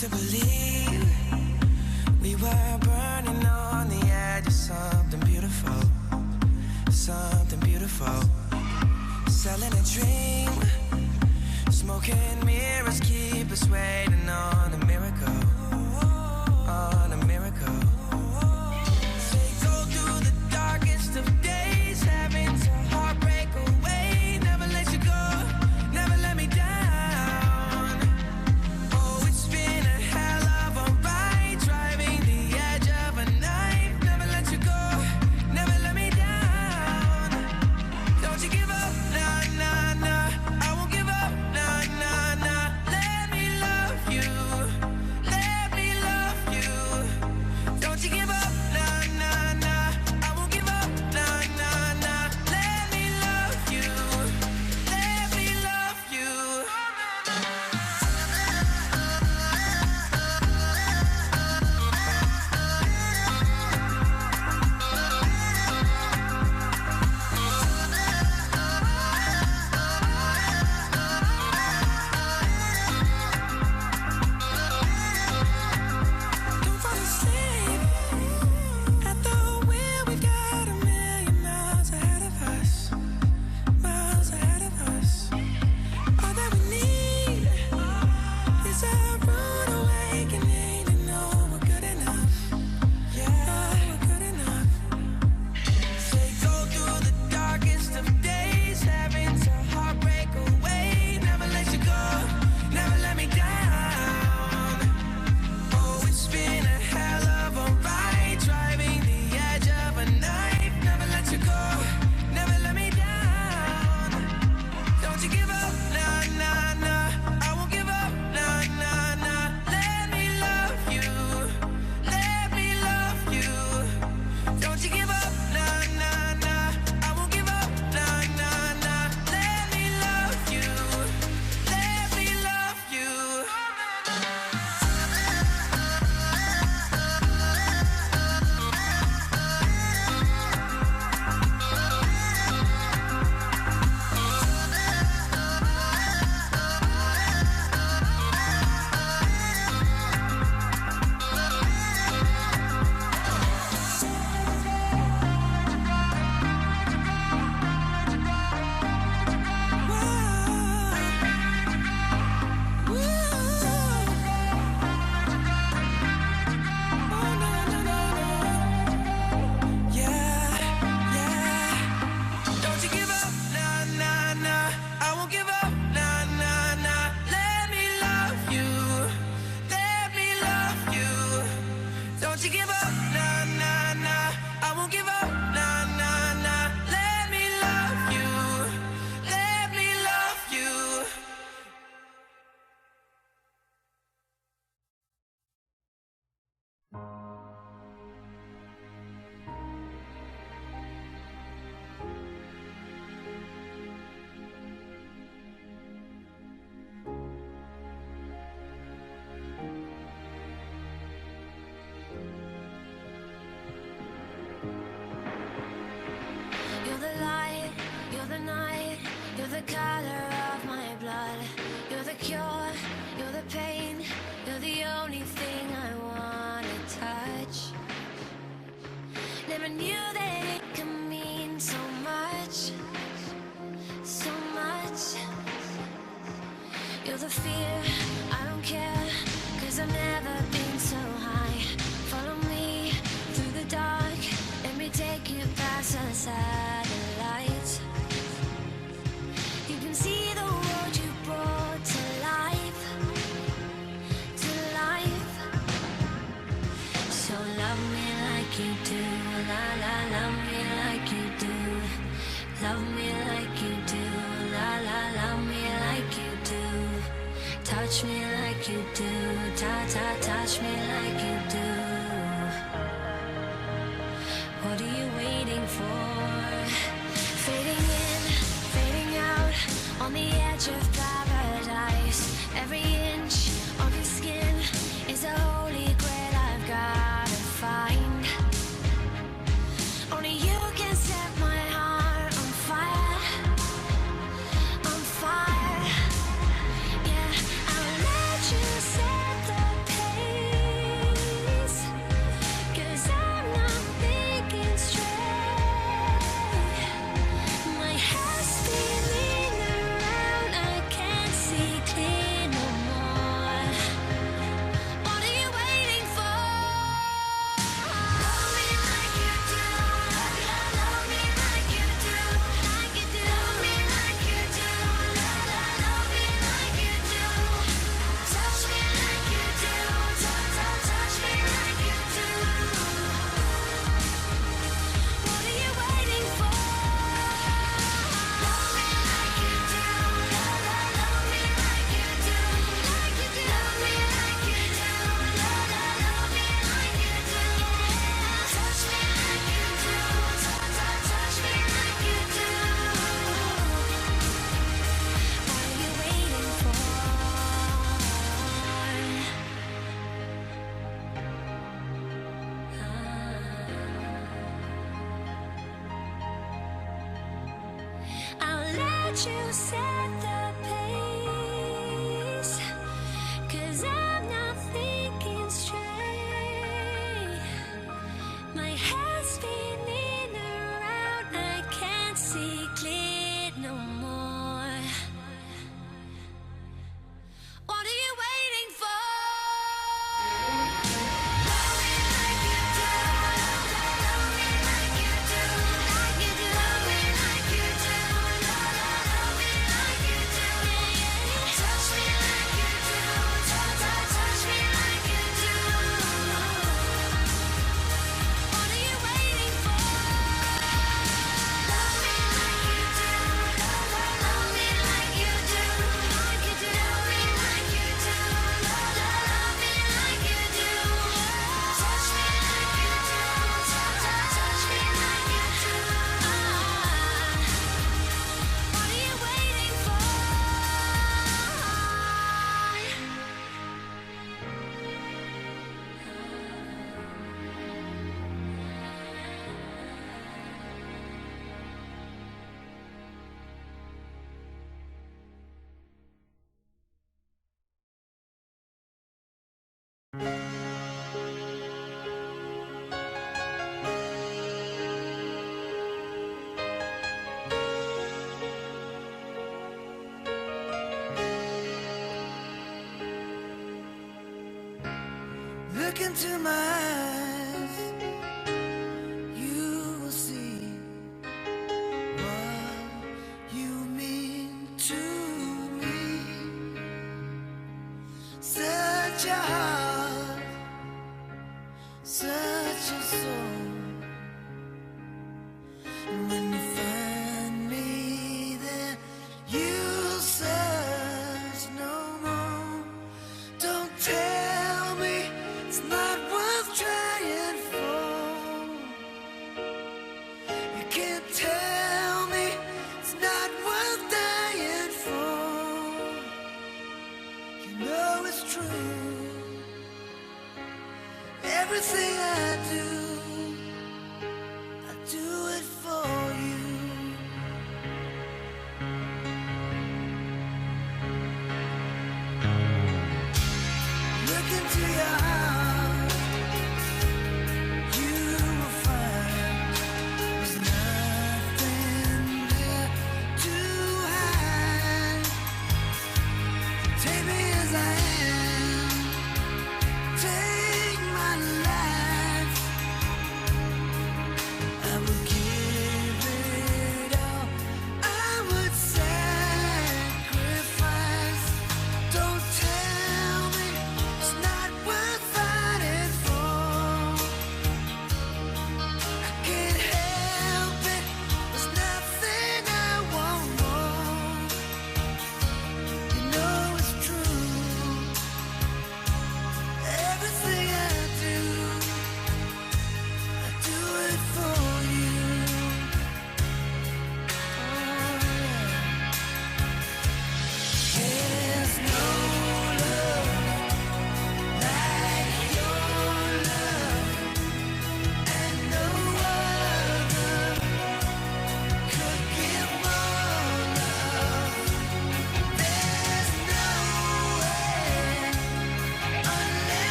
used to believe we were burning on the edge of something beautiful, something beautiful. Selling a dream, smoking mirrors keep us waiting on a miracle, on a miracle. They go through the darkest of days, having to heartbreak away. Never let you go, never let me down. Oh, it's been a hell of a ride, driving the edge of a knife. Never let you go, never let me down. Don't you give up, nah, nah, nah. I won't give up, nah, nah, nah. Let me love you, let me love you. Don't you give up, nah, nah, nah. I won't give up, nah, nah, nah. Let me love you, let me love you. Don't fall asleep at the wheel. We've got a million miles ahead of us, miles ahead of us. All that we need is a rude awakening to know we're good enough. Yeah, we're good enough. They go through the darkest of days, having to heartbreak away. Never let you go, never let me down. Oh, it's been a hell of a ride, driving the edge of a knife. Never let you go, never let me down. Don't you give up, nah, nah, nah. I won't give up, nah, nah, nah. Let me love you, let me love you. Don't you give up, nah, nah, nah. I won't give up, nah, nah, nah. Let me love you, let me love you. Don't you give up, nah, nah, nah. I won't give up, nah, nah, nah. Let me love you, let me love you. Don't you give up, nah, nah, nah. I won't give up, nah, nah, nah. Let me love you, let me love you. You're the light, you're the night, you're the color of my blood. You're the cure, you're the pain, you're the only thing I wanna touch. Never knew that it could mean so much, so much. You're the fear, I don't care, 'cause I've never been so high. Follow me through the dark, let me take you past the satellites. You can see the world you brought to life, to life. So love me like you do, la la, love me like you do. Love me like you do, la la, love me like you do. Touch me like you do, ta ta, touch me like you do. What are you waiting for? Fading in, fading out, on the edge of paradise. Every inch of your skin is a holy grail I've gotta find. Only you can set my heart on fire, on fire. Yeah, I'll let you set the you set the pace, 'cause I'm not thinking straight. My head's spinning around, I can't see clear no more. What are you waiting for? Love me like you do. Love me like you do. Like you do. Love me like you do. Love me like you do. Touch me like you do. Touch me like you do. What are you waiting for? Love me like you do. Love me like you do. Like you do. Love me like you do. Love me like you do. Touch me like you do. Touch me like you do. What are you waiting for? Look into my eyes.